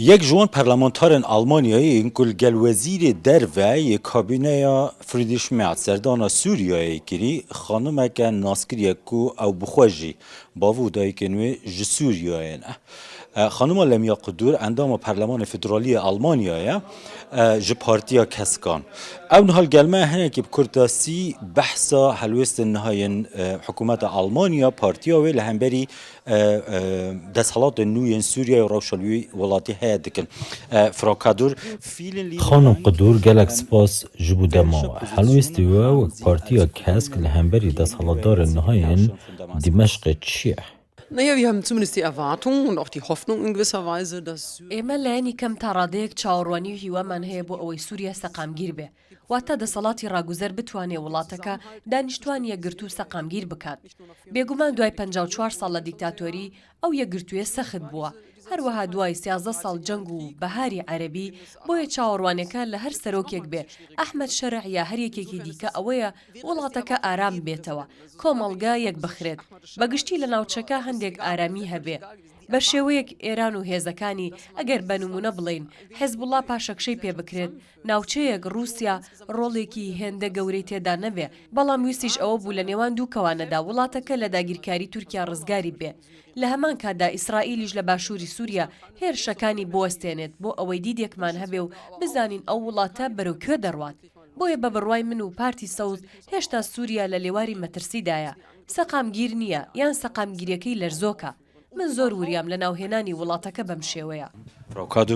یک جوان پارلمانترین آلمانیایی اینکل گل وزیر دروی کابینه فریدریش مرز سردان سوریای گری خانم که ناسکریه کو او بخوجی باودای کنوی جسوریای نه خانم لمیا قدور اندام پارلمان فدرالی آلمانیایی ج پارتیا کسکان او نهال گلمه هنه که بکرداسی بحثا حلوست نهاین حکومت آلمانیا پارتیا وی لهمبری دستحالات نوین سوریه و روشلوی ولاتی هدکن فراکادور خانم قدور gelek spas ji bo dema we helwestê we wek Partiya Kesk li hemberî desthilatdarên nihayên Dimeshqê çi ye? Naja, wir haben zumindest die Erwartung und auch die Hoffnung in gewisser Weise, dass ئێمە لایەنی کەم تا ڕادەیەک چاوەڕوانی و هیوامان هەیە بۆ ئەوەی سووریا سەقامگیر بێ واتە دەسەڵاتی ڕاگوزەر بتوانێ وڵاتەکە دانیشتوان یەکگرتو و سەقامگیر بکات بێگومان دوای 54 ساڵ لە دیکتاتۆری ئەو یەکگرتوویە سەخت بووە هەروەها دوای 13 ساڵ جەنگ و بەهاری عەرەبی بۆیە چاوەڕوانەکە لە هەر سەرۆکێک بێ ئەحمەد شەرع یا هەر یەکێکی دیکە ئەوەیە وڵاتەکە ئارام بێتەوە کۆمەڵگا یەک بخرێت بەگشتی لە ناوچەکە هەندێک ئارامی هەبێ بە شێوەیەک ئێران و هێزەکانی ئەگەر بە نمونە بڵین حیزبوڵڵا پاشەکشەی پێ بکرێت ناوچەیەک رووسیا ڕۆڵێکی هێندە گەورەی تێدا نەبێ بەڵام ویستیش ئەوە بوو لە نێوان دوو کەوانەدا وڵاتەکە لە داگیرکاری تورکیا ڕزگاری بێ لە هەمان کاتدا ئیسرائیلیش لە باشووری سووریا هێرشەکانی بوەستێنێت بۆ ئەوەی دیدێکمان هەبێ و بزانین ئەو وڵاتە بەرەو کوێ دەڕوات بۆیە بە بڕوای من و پارتی سەوز هێشتا سووریا لە لێواری مەترسیدایە سەقامگیر نییە یان سەقامگیریەکەی لەرزۆکە من زۆر وریام لە ناوهێنانی وڵاتەکە بەم شێوەیە. Frau Kadu,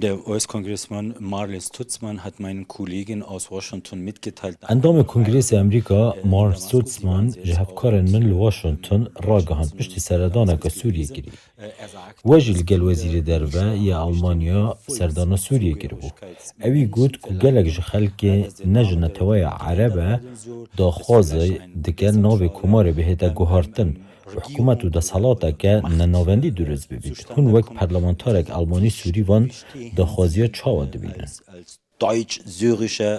der US-Kongressmann Marlin Stutzmann hat meinen Kollegen aus Washington mitgeteilt. Endamê Kongrêsê Amerîka Marlin Stutzman ji hevkarên min li Washington ragihand piştî seredaneka Sûriyê girî. We jî li gel wezîrê derve ya Almanya serdana Sûriyê giribû. Evî got ku gelek ji xelkê ne ji neteweya Ereb e daxwazê dike navê komarê bihête guhartin حکومت و دەسەڵاتەکە نەناوەندی دروست ببیت هون وەک پەرلەمانتارێک ئەڵمانی سووری وان داخوازیە چاوە دەبینن deutsch-syrische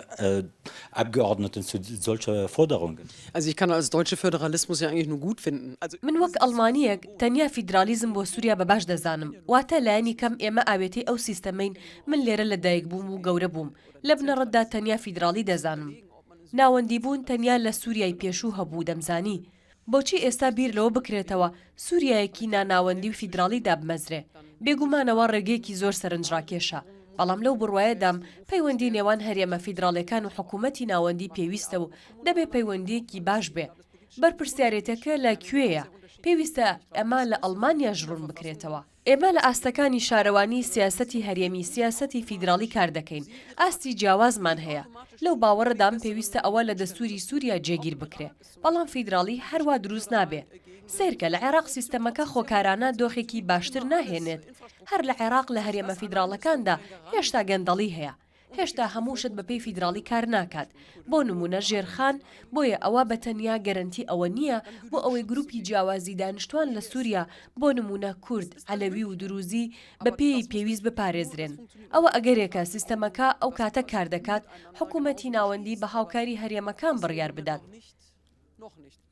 Abgeordneten zu solcher Forderungen. Also ich kann als deutsche Föderalismus ja eigentlich nur gut finden. Also من وەک ئەڵمانیەک تەنیا فیدرالیزم بۆ سووریا بە باش دەزانم واتە لایەنی کەم ئێمە ئاوێتی ئەو سیستەمەین من لێرە لەدایک بووم و گەورە بووم لە بنەڕەتدا تەنیا فیدرالی دەزانم ناوەندی بوون تەنیا لە سووریای پێشوو هەبوو دەمزانی بۆچی ئێستا بیر لەوە بکرێتەوە سووریایەکی ناناوەندی و فیدراڵیدا بمەزرێ بێگومانەوە ڕێگەیەکی زۆر سەرنجڕاکێشە بەڵام لەو بڕوایەدام پەیوەندی نێوان هەرێمە فیدراڵەکان و حکوومەتی ناوەندی پێویستە و دەبێ پەیوەندیەکی باش بێ بەرپرسیارەتەکە لەکوێیە پێویستە ئەمە لە ئەڵمانیا ژڕون بکرێتەوە ئێمە لە ئاستەکانی شارەوانی سیاسەتی هەرێمی سیاسەتی فیدراڵی کار دەکەین ئاستی جیاوازمان هەیە لەو باوەڕدام پێویستە ئەوە لە دەستوری سووریا جێگیر بکرێ بەڵام فیدراڵی هەروە دروست نابێ سیرکە لە عێراق سیستەمەکە خۆکارانە دۆخێکی باشتر ناهێنێت هەر لە عێراق لە هەرێمە فیدراڵەکاندا هێشتا گەندەڵی هەیە هێشتا هەمووشت بەپێی فیدراڵی کار ناکات بۆ نمونە ژێرخان بۆیە ئەوە بەتەنیا گەرنتی ئەوە نییە بۆ ئەوەی گروپی جیاوازی دانیشتوان لە سووریا بۆ نمونە کورد عەلەوی و دروزی بەپێی پێویست بپارێزرێن ئەوە ئەگەرێکە سیستەمەکە ئەو کاتە کار دەکات حکوومەتی ناوەندی بە هاوکاری هەرێمەکان بڕیار بدات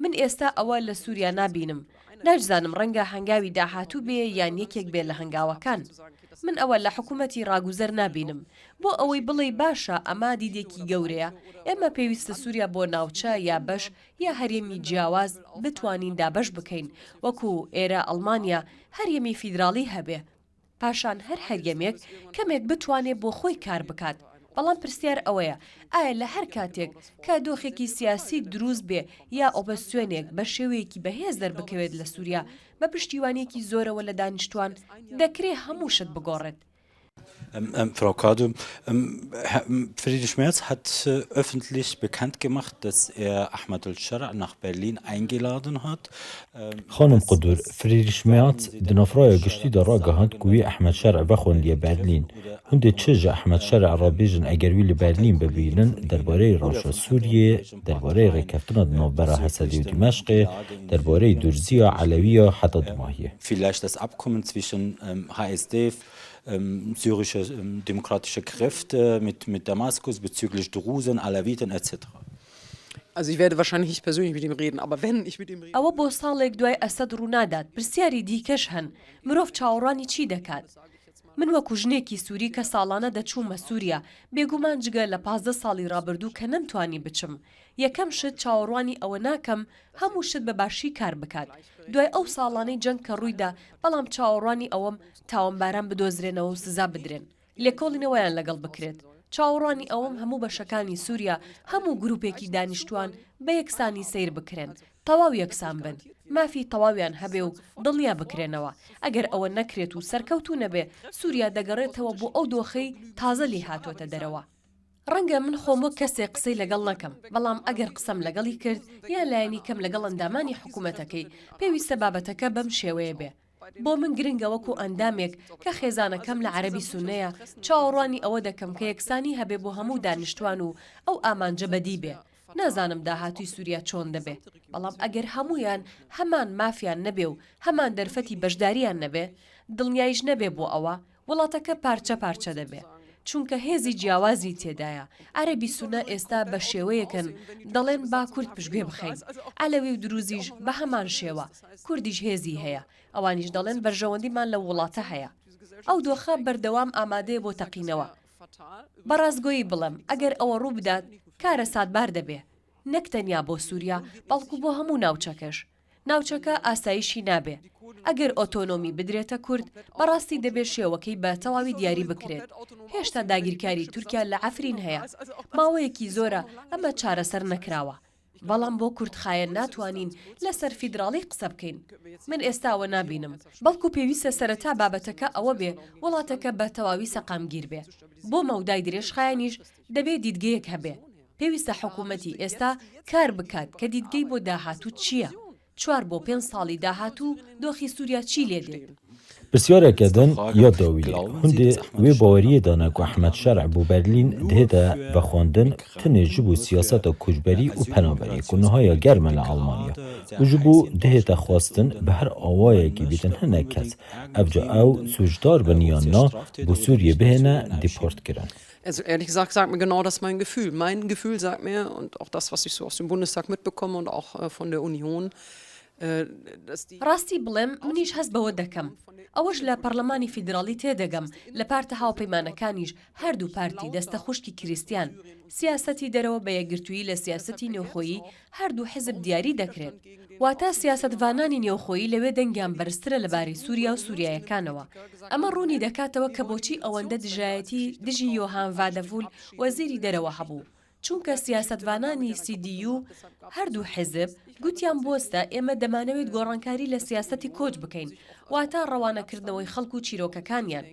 من ئێستا ئەوە لە سووریا نابینم نەجزانم ڕەنگە هەنگاوی داهاتوو بێ یان یەکێک بێ لە هەنگاوەکان من ئەوە لە حکوومەتی ڕاگوزەر نابینم بۆ ئەوەی بڵێ باشە ئەمە دیدێکی گەورەیە ئێمە پێویستە سووریا بۆ ناوچە یا بەش یا هەرێمی جیاواز بتوانین دابەش بکەین وەکو ئێرە ئەڵمانیا هەرێمی فیدراڵی هەبێ پاشان هەر هەرێمێک کەمێک بتوانێت بۆ خۆی کار بکات بەڵام پرسیار ئەوەیە ئایا لە هەر کاتێک کە دۆخێکی سیاسی دروست بێ یا ئۆپۆزیسیۆنێک بە شێوەیەکی بەهێز دەربکەوێت لە سووریا بە پشتیوانیەکی زۆرەوە لە دانیشتوان دەکرێت هەمووشت بگۆڕێت Frau Kadu, Friedrich Merz hat öffentlich bekannt gemacht, dass er Ahmad al-Shara nach Berlin eingeladen hat. خانم قدور فریدریش مرز di navroya giştî de ragihand ku wî Ahmed Şerع vexwendiye Berlîn hûn dê çi ji Ahmed Şerع re bêjin eger wî li Berlîn bibînin derbareyê rewşa Sûriyê derbareyê rêkeftina di navbera Hesedê û Dimeshqê derbareyê Dürziya Elewiya heta Dimahiyê Vielleicht das Abkommen zwischen HSD syrische demokratische Kräfte mit Damaskus bezüglich Drusen, Alawiten etc. Also ich werde wahrscheinlich nicht persönlich mit ihm reden, aber wenn ich mit ihm rede... ئەوە بۆ ساڵێک دوای ئەسەد ڕوونادات پرسیاری دیکەش هەن مرۆڤ چاوەڕوانی چی دەکات من وەکو ژنێکی سووری کە ساڵانە دەچوومە سووریا بێگومان جگە لە 15 ساڵی ڕابردوو کە نەمتوانی بچم یەکەم شت چاوەڕوانی ئەوە ناکەم هەموو شت بە باشی کار بکات دوای ئەو ساڵانەی جەنگ کە ڕوویدا بەڵام چاوەڕوانی ئەوەم تاوانباران بدۆزرێنەوە و سزا بدرێن لێکۆڵینەوەیان لەگەڵ بکرێت چاوەڕوانی ئەوەم هەموو بەشەکانی سووریا هەموو گروپێکی دانیشتوان بە یەکسانی سیر بکرێن تەواو یەکسان بن مافی تەواویان هەبێ و دڵنیا بکرێنەوە ئەگەر ئەوە نەکرێت و سەرکەوتو نەبێ سووریا دەگەڕێتەوە بۆ ئەو دۆخەی تازە لی هاتوۆتە دەرەوە ڕەنگە من خۆم وەک کەسێک قسەی لەگەڵ نەکەم بەڵام ئەگەر قسەم لەگەڵی کرد یان لایەنی کەم لەگەڵ ئەندامانی حکوومەتەکەی پێویستە بابەتەکە بەم شێوەیە بێ بۆ من گرنگە وەکو ئەندامێک کە خێزانەکەم لە عەرەبی سونەیە چاوەڕوانی ئەوە دەکەم کە یەکسانی هەبێ بۆ هەموو دانیشتوان و ئەو ئامانجە بەدی بێ نازانم داهاتوی سووریا چۆن دەبێ بەڵام ئەگەر هەمویان هەمان مافیان نەبێ و هەمان دەرفەتی بەشداریان نەبێ دڵنیایش نەبێ بۆ ئەوە وڵاتەکە پارچە پارچە دەبێ چونکە هێزی جیاوازی تێدایە عەرەبی سونە ئێستا بە شێوەیەکن دەڵێن با کورد پشتگوێ بخەین عەلەوی و دروزیش بە هەمان شێوە کوردیش هێزی هەیە ئەوانیش دەڵێن بەرژەوەندیمان لە وڵاتە هەیە ئەو دۆخە بەردەوام ئامادەیە بۆ تەقینەوە بەڕازگۆیی بڵم ئەگەر ئەوە ڕوو بدات کارە سادبار دەبێ نەک تەنیا بۆ سووریا بەڵکو بۆ هەموو ناوچەکەش ناوچەکە ئاسایشی نابێ ئەگەر ئۆتۆنۆمی بدرێتە کورد بەڕاستی دەبێت شێوەکەی بە تەواوی دیاری بکرێت هێشتا داگیرکاری تورکیا لە عەفرین هەیە ماوەیەکی زۆرە ئەمە چارەسەر نەکراوە بەڵام بۆ کوردخایەن ناتوانین لەسەر فیدراڵی قسە بکەین من ئێستاوە نابینم بەڵکو پێویستە سەرەتا بابەتەکە ئەوە بێ وڵاتەکە بە تەواوی سەقامگیر بێ بۆ مەودای درێژخایەنیش دەبێت دیدگەیەک هەبێ پێویستە حکوومەتی ئێستا کار بکات کە دیدگەی بۆ داهاتوو چییە؟ 4 بۆ 5 ساڵی داهاتوو دۆخی سووریا چی لێ دێت؟ پرسیارێکەدن یا داویلی هەندێ وێ باوەریە دانا کو ئەحمەد شەرع بۆ بەرلین دێتە بە خواندن تنێ ji بۆ سیاسەتە کوچبەری و پەنابەری ku nihaya germ e li Almanya û ji bo dihête xwastin bi her awayekî bîtin hinek kes evca ew sûcdar bin yan na bû Sûriye bihêne deport kirin. Also ehrlich gesagt sagt mir genau das mein Gefühl. Mein Gefühl sagt mir und auch das, was ich so aus dem Bundestag mitbekomme und auch von der Union, ڕاستی بڵێم منیش هەست بەوە دەکەم ئەوەش لە پەرلەمانی فیدراڵی تێدەگەم لە پارتە هاوپەیمانەکانیش هەردوو پارتی دەستە خوشکی کریستیان سیاسەتی دەرەوە بە یەکگرتووی لە سیاسەتی نێوخۆیی هەردوو حزب دیاری دەکرێت واتە سیاسەتڤانانی نێوخۆیی لەوێ دەنگیان بەرزترە لەبارەی سووریا و سووریایەکانەوە ئەمە ڕوونی دەکاتەوە کە بۆچی ئەوەندە دژایەتی دژی یۆهان ڤادەڤول وەزیری دەرەوە هەبوو چونکە سیاسەتڤانانی CDU هەردوو حزب گوتیان بۆستە ئێمە دەمانەوێت گۆڕانکاری لە سیاسەتی کۆچ بکەین واتە ڕەوانەکردنەوەی خەڵک و چیرۆکەکانیان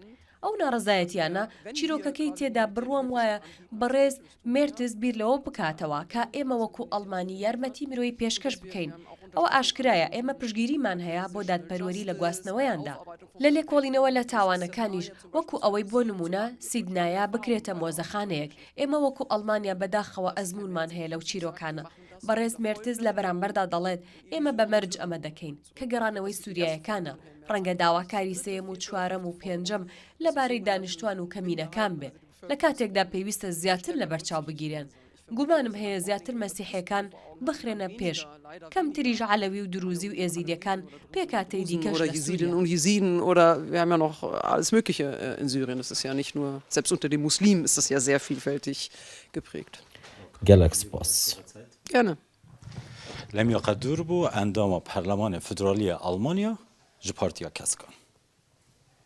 ئەو ناڕەزایەتیانە چیرۆکەکەی تێدا بڕوام وایە بەڕێز مێرتز بیر لەوە بکاتەوە کە ئێمە وەکو ئەڵمانی یارمەتی مرۆیی پێشکەش بکەین ئەوە ئاشکرایە ئێمە پشگیریمان هەیە بۆ دادپەروەری لە گواستنەوەیاندا لە لێکۆڵینەوە لە تاوانەکانیش وەکو ئەوەی بۆ نمونە سیدنایە بکرێتە مۆزەخانەیەک ئێمە وەکو ئەڵمانیا بەداخەوە ئەزمونمان هەیە لەو چیرۆکانە بەڕێز مێرتز لە بەرامبەردا دەڵێت ئێمە بە مەرج ئەمە دەکەین کە گەڕانەوەی سووریایەکانە ڕەنگە داواکاری سێم و چوارەم و پێنجەم لەبارەی دانیشتوان و کەمینەکان بێ لە کاتێکدا پێویستە زیاتر لە بەرچاو بگیرێن گومانم هەیە زیاتر مەسیحیەکان بخرێنە پێش کەمتریش عەلەوی و دروزی و ئێزیدیەکان پێکاتەی دیکەش لە سووریا und Jesiden oder wir haben ja noch alles Mögliche in Syrien. Es ist ja nicht nur, selbst unter den Muslimen ist das ja sehr vielfältig geprägt. Gelek spas. Gerne. لم يقدر بو اندام پارلمان فدرالی آلمانیا ji Partiya Keskan.